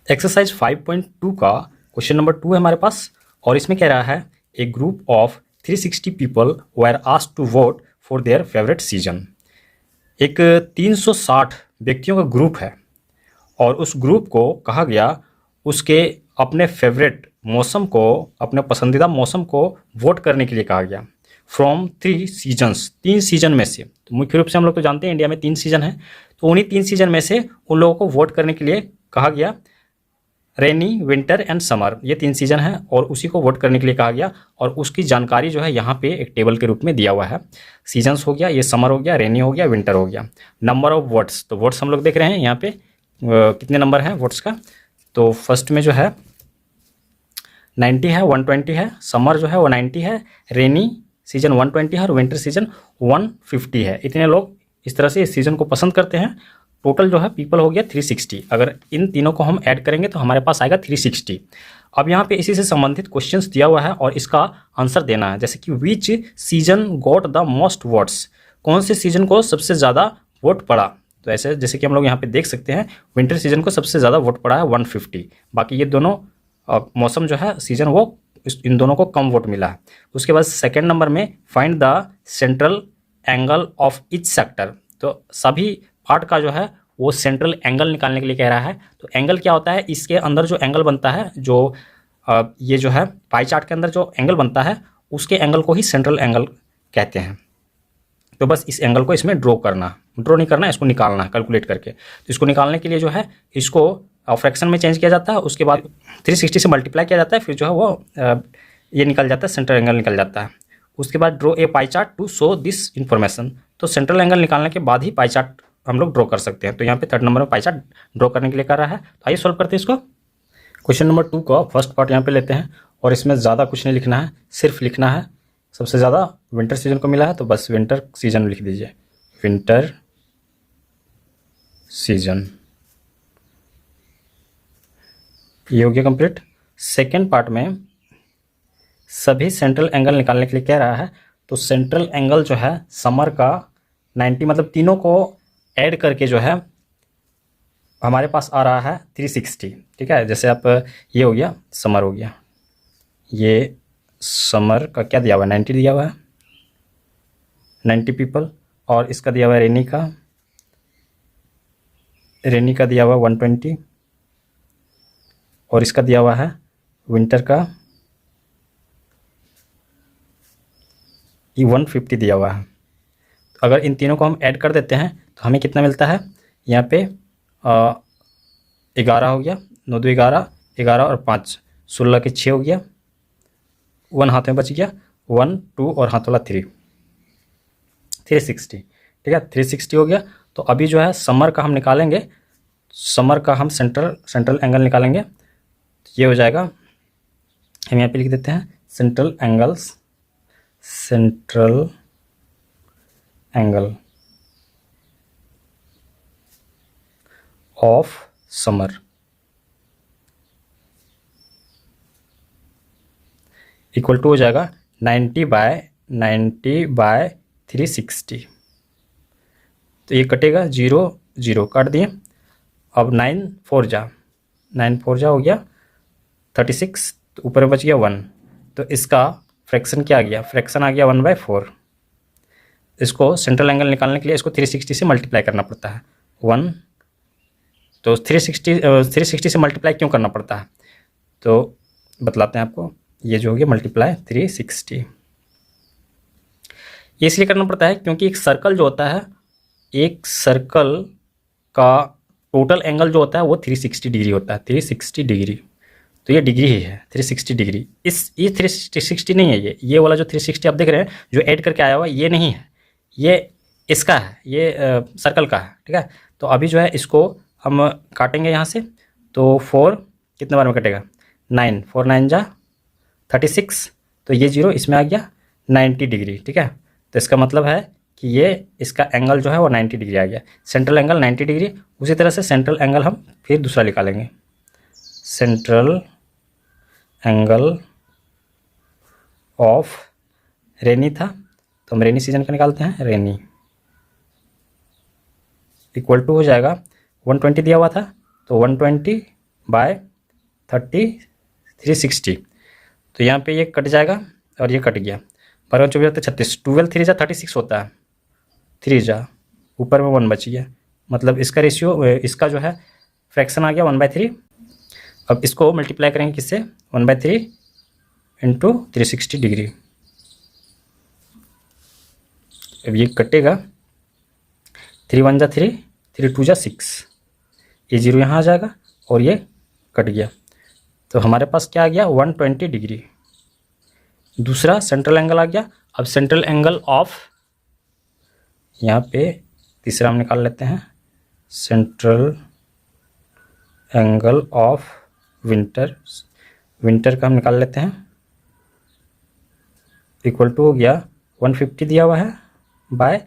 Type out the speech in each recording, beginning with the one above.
Exercise 5.2 का question number 2 है हमारे पास और इसमें कह रहा है a group of 360 people were asked to vote for their favourite season. एक 360 व्यक्तियों का ग्रुप है और उस ग्रुप को कहा गया उसके अपने फेवरेट मौसम को, अपने पसंदीदा मौसम को वोट करने के लिए कहा गया फ्रॉम 3 सीजन्स, 3 सीजन में से। तो मुख्य रूप से हम लोग तो जानते हैं इंडिया में 3 सीजन है, तो उन्हीं 3 सीजन में से उन लोगों को वोट करने के लिए कहा गया। रेनी, विंटर एंड समर, ये 3 सीजन है और उसी को वोट करने के लिए कहा गया और उसकी जानकारी जो है यहाँ पे एक टेबल के रूप में दिया हुआ है। सीजन्स हो गया, ये समर हो गया, रेनी हो गया, विंटर हो गया। नंबर ऑफ वोट्स, तो वोट्स हम लोग देख रहे हैं यहाँ पे कितने नंबर है वोट्स का। तो फर्स्ट में जो है 90 है, 120 है, समर जो है वो 90 है, रेनी सीजन 120 है और विंटर सीजन 150 है। इतने लोग इस तरह से इस सीजन को पसंद करते हैं। टोटल जो है पीपल हो गया 360। अगर इन तीनों को हम ऐड करेंगे तो हमारे पास आएगा 360। अब यहाँ पे इसी से संबंधित क्वेश्चंस दिया हुआ है और इसका आंसर देना है, जैसे कि विच season got the most votes, कौन से सीजन को सबसे ज़्यादा वोट पड़ा। तो ऐसे जैसे कि हम लोग यहाँ पे देख सकते हैं विंटर सीजन को सबसे ज़्यादा वोट पड़ा है 150। बाकी ये दोनों मौसम जो है सीजन वो इन दोनों को कम वोट मिला है। उसके बाद सेकेंड नंबर में find the central angle of each sector, तो सभी पार्ट का जो है वो सेंट्रल एंगल निकालने के लिए कह रहा है। तो एंगल क्या होता है, इसके अंदर जो एंगल बनता है, जो ये जो है पाई चार्ट के अंदर जो एंगल बनता है उसके एंगल को ही सेंट्रल एंगल कहते हैं। तो बस इस एंगल को इसमें ड्रॉ नहीं करना, इसको निकालना है कैलकुलेट करके। तो इसको निकालने के लिए जो है इसको फ्रैक्शन में चेंज किया जाता है, उसके बाद 360 से मल्टीप्लाई किया जाता है, फिर जो है वो ये निकल जाता है, सेंट्रल एंगल निकल जाता है। उसके बाद draw a pie chart to show this information, तो सेंट्रल एंगल निकालने के बाद ही पाई चार्ट हम लोग ड्रॉ कर सकते हैं। तो यहाँ पे थर्ड नंबर में पाई चार्ट ड्रॉ करने के लिए कर रहा है। तो आइए सॉल्व करते हैं इसको। क्वेश्चन नंबर 2 का फर्स्ट पार्ट यहाँ पे लेते हैं और इसमें ज़्यादा कुछ नहीं लिखना है, सिर्फ लिखना है सबसे ज़्यादा विंटर सीजन को मिला है तो बस विंटर सीजन लिख दीजिए, विंटर सीजन। ये हो गया कंप्लीट। सेकेंड पार्ट में सभी सेंट्रल एंगल निकालने के लिए कह रहा है। तो सेंट्रल एंगल जो है समर का 90, मतलब तीनों को ऐड करके जो है हमारे पास आ रहा है 360। ठीक है, जैसे आप ये हो गया समर हो गया, ये समर का क्या दिया हुआ है 90 दिया हुआ है, 90 पीपल, और इसका दिया हुआ है रेनी का दिया हुआ है 120 और इसका दिया हुआ है विंटर का 150 दिया हुआ है। तो अगर इन तीनों को हम ऐड कर देते हैं तो हमें कितना मिलता है, यहाँ पे 11 हो गया, 9 2 11, 11 और 5 16 के 6 हो गया, 1 हाथ में बच गया, 1 2 और हाथ वाला 3, 360। ठीक है, 360 हो गया। तो अभी जो है समर का हम निकालेंगे, समर का हम सेंट्रल एंगल निकालेंगे। ये हो जाएगा, हम यहाँ पे लिख देते हैं central angle of summer equal to हो जाएगा 90 बाय 360। तो ये कटेगा, 0 0 काट दिए। अब 9 4 जा हो गया 36, तो ऊपर में बच गया 1। तो इसका फ्रैक्शन क्या आ गया, फ्रैक्शन आ गया 1/4। इसको सेंट्रल एंगल निकालने के लिए इसको 360 से मल्टीप्लाई करना पड़ता है 1। तो 360 से मल्टीप्लाई क्यों करना पड़ता है तो बतलाते हैं आपको। ये जो हो गया मल्टीप्लाई 360, ये इसलिए करना पड़ता है क्योंकि एक सर्कल जो होता है, एक सर्कल का टोटल एंगल जो होता है वो 360 डिग्री होता है, 360 डिग्री। तो ये डिग्री ही है 360 डिग्री। ये 360 नहीं है, ये वाला जो 360 आप देख रहे हैं जो ऐड करके आया हुआ ये नहीं है, ये इसका है, ये सर्कल का है। ठीक है, तो अभी जो है इसको हम काटेंगे यहाँ से। तो 4 कितने बार में कटेगा, 9 4 9 जा 36, तो ये 0 इसमें आ गया 90 डिग्री। ठीक है, तो इसका मतलब है कि ये इसका एंगल जो है वो 90 डिग्री आ गया, सेंट्रल एंगल 90 डिग्री। उसी तरह से सेंट्रल एंगल हम फिर दूसरा निकालेंगे, सेंट्रल एंगल ऑफ रेनी था तो हम रेनी सीजन का निकालते हैं, रेनी इक्वल टू हो जाएगा 120 दिया हुआ था तो 120 बाय 360। तो यहाँ पे ये कट जाएगा और ये कट गया, 12×24 36, 12 3 जा 36 होता है, 3 जा ऊपर में 1 बच गया, मतलब इसका रेशियो, इसका जो है फ्रैक्शन आ गया 1/3। अब इसको मल्टीप्लाई करेंगे किससे, 1/3 इंटू 360 डिग्री। अब ये कटेगा, 3 1 जा 3, 3 2 जा 6, ये 0 यहाँ आ जाएगा और ये कट गया। तो हमारे पास क्या आ गया, 120 डिग्री। दूसरा सेंट्रल एंगल आ गया। अब सेंट्रल एंगल ऑफ, यहाँ पे तीसरा हम निकाल लेते हैं, central angle of winter, winter का हम निकाल लेते हैं, इक्वल टू हो गया 150 दिया हुआ है बाय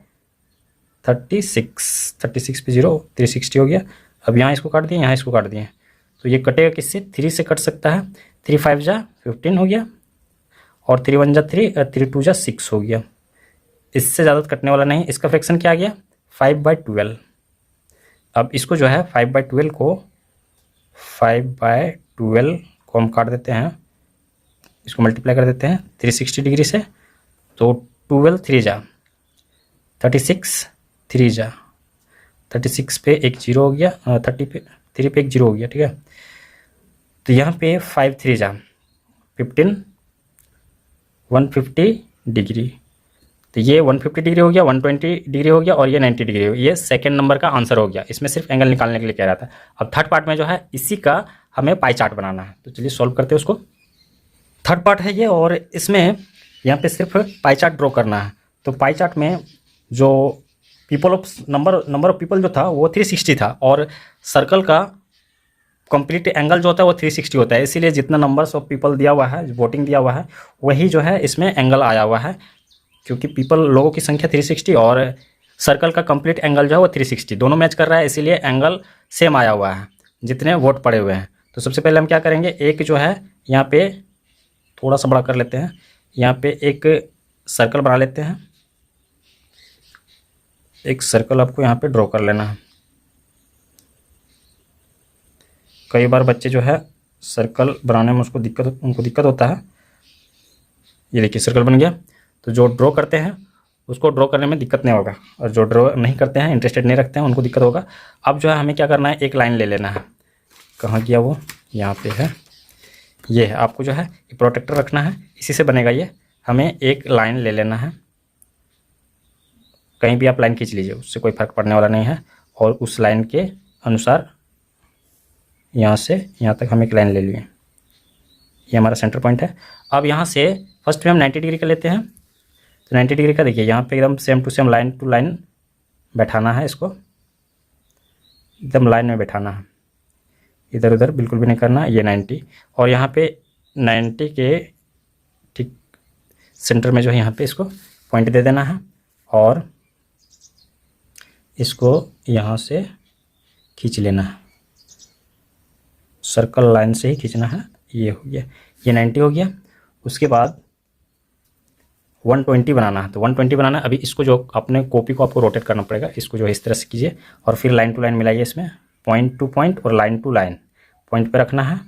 36, 36 पे 0, 360 हो गया। अब यहाँ इसको काट दिए, यहाँ इसको काट दिए, तो ये कटेगा किससे, 3 से कट सकता है, 3 5 जा 15 हो गया और 3 1 जा 3, 3 2 जा 6 हो गया। इससे ज़्यादा कटने वाला नहीं। इसका फ्रैक्शन क्या आ गया, 5/12। अब इसको जो है 5/12 को, 5/12 को हम काट देते हैं, इसको मल्टीप्लाई कर देते हैं 360 डिग्री से, तो 12 3 जा 36, 3 जा 36 पे एक 0 हो गया, 30 पे 3 पे एक 0 हो गया, ठीक है। तो यहाँ पे 5 3 जा 15, 150 डिग्री। तो ये 150 डिग्री हो गया, 120 डिग्री हो गया और ये 90 डिग्री हो गया। ये सेकंड नंबर का आंसर हो गया। इसमें सिर्फ एंगल निकालने के लिए कह रहा था। अब थर्ड पार्ट में जो है इसी का हमें पाई चार्ट बनाना है, तो चलिए सॉल्व करते हैं उसको। थर्ड पार्ट है ये, और इसमें यहाँ पे सिर्फ पाई चार्ट ड्रॉ करना है। तो पाई चार्ट में जो नंबर ऑफ पीपल जो था वो 360 था, और सर्कल का कंप्लीट एंगल जो होता है वो 360 होता है। इसीलिए जितना नंबर्स ऑफ पीपल दिया हुआ है, वोटिंग दिया हुआ है, वही जो है इसमें एंगल आया हुआ है, क्योंकि लोगों की संख्या 360 और सर्कल का कंप्लीट एंगल जो है वो 360 दोनों मैच कर रहा है, इसीलिए एंगल सेम आया हुआ है जितने वोट पड़े हुए हैं। तो सबसे पहले हम क्या करेंगे, एक जो है यहाँ पे थोड़ा सा बड़ा कर लेते हैं, यहाँ पे एक सर्कल बना लेते हैं। एक सर्कल आपको यहाँ पे ड्रॉ कर लेना है। कई बार बच्चे जो है सर्कल बनाने में उनको दिक्कत होता है। ये देखिए सर्कल बन गया। तो जो ड्रॉ करते हैं उसको ड्रॉ करने में दिक्कत नहीं होगा, और जो ड्रॉ नहीं करते हैं, इंटरेस्टेड नहीं रखते हैं, उनको दिक्कत होगा। अब जो है हमें क्या करना है, एक लाइन ले लेना है। कहाँ गया वो, यहाँ पे है। ये है, आपको जो है प्रोटेक्टर रखना है, इसी से बनेगा ये। हमें एक लाइन ले लेना है, कहीं भी आप लाइन खींच लीजिए, उससे कोई फर्क पड़ने वाला नहीं है। और उस लाइन के अनुसार यहाँ से यहाँ तक हम एक लाइन ले लिए, ये हमारा सेंटर पॉइंट है। अब यहाँ से फर्स्ट में हम 90 डिग्री का लेते हैं। तो 90 डिग्री का देखिए यहाँ पे एकदम same to same line to line बैठाना है, इसको एकदम लाइन में बैठाना है, इधर उधर बिल्कुल भी नहीं करना। ये 90, और यहाँ पे 90 के ठीक सेंटर में जो है यहाँ पे इसको पॉइंट दे देना है, और इसको यहाँ से खींच लेना है, सर्कल लाइन से ही खींचना है। ये हो गया, ये 90 हो गया। उसके बाद 120 बनाना है। तो 120 बनाना है, अभी इसको जो अपने कॉपी को आपको रोटेट करना पड़ेगा, इसको जो है इस तरह से कीजिए, और फिर लाइन टू लाइन मिलाइए इसमें, पॉइंट टू पॉइंट और लाइन टू लाइन, पॉइंट पे रखना है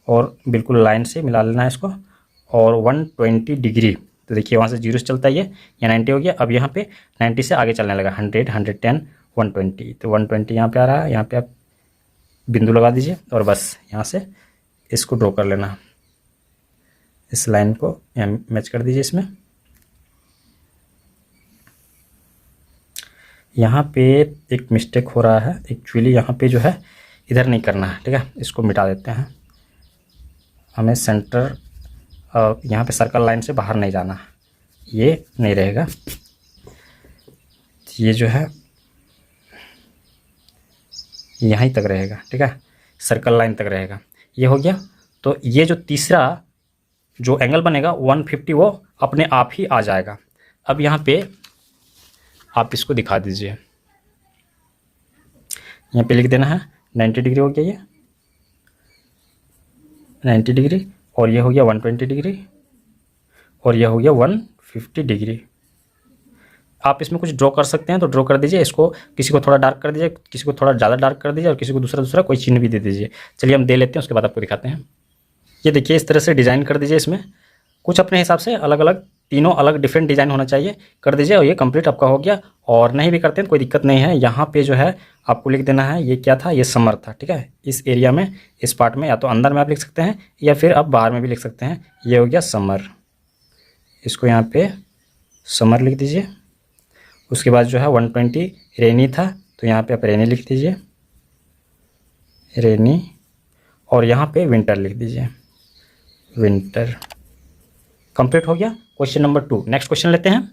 और बिल्कुल लाइन से मिला लेना है इसको, और 120 डिग्री। तो देखिए वहाँ से 0 से चलता है ये 90 हो गया। अब यहाँ पे 90 से आगे चलने लगा, 100 110 120। तो 120 यहाँ पे आ रहा है, यहाँ पे आप बिंदु लगा दीजिए, और बस यहाँ से इसको ड्रॉ कर लेना। इस लाइन को यहाँ मैच कर दीजिए इसमें। यहाँ पे एक मिस्टेक हो रहा है एक्चुअली, यहाँ पे जो है इधर नहीं करना है, ठीक है। इसको मिटा देते हैं। हमें सेंटर यहाँ पे सर्कल लाइन से बाहर नहीं जाना, ये नहीं रहेगा, ये जो है यहीं तक रहेगा, ठीक है, सर्कल लाइन तक रहेगा। ये हो गया। तो ये जो तीसरा जो एंगल बनेगा 150, वो अपने आप ही आ जाएगा। अब यहाँ पे आप इसको दिखा दीजिए, यहाँ पे लिख देना है 90 डिग्री हो गया, ये 90 डिग्री, और ये हो गया 120 डिग्री, और ये हो गया 150 डिग्री। आप इसमें कुछ ड्रॉ कर सकते हैं तो ड्रॉ कर दीजिए, इसको किसी को थोड़ा डार्क कर दीजिए, किसी को थोड़ा ज़्यादा डार्क कर दीजिए और किसी को दूसरा कोई चिन्ह भी दे दीजिए। चलिए हम दे लेते हैं, उसके बाद आपको दिखाते हैं। ये देखिए इस तरह से डिज़ाइन कर दीजिए, इसमें कुछ अपने हिसाब से अलग अलग, तीनों अलग डिफरेंट डिज़ाइन होना चाहिए, कर दीजिए और ये कंप्लीट आपका हो गया। और नहीं भी करते हैं तो कोई दिक्कत नहीं है, यहाँ पे जो है आपको लिख देना है ये क्या था, ये समर था, ठीक है। इस एरिया में, इस पार्ट में या तो अंदर में आप लिख सकते हैं या फिर आप बाहर में भी लिख सकते हैं। ये हो गया समर, इसको यहाँ पे समर लिख दीजिए। उसके बाद जो है 120 रेनी था, तो यहाँ पे आप रेनी लिख दीजिए, रेनी। और यहाँ पे विंटर लिख दीजिए, विंटर। कंप्लीट हो गया क्वेश्चन नंबर 2। नेक्स्ट क्वेश्चन लेते हैं।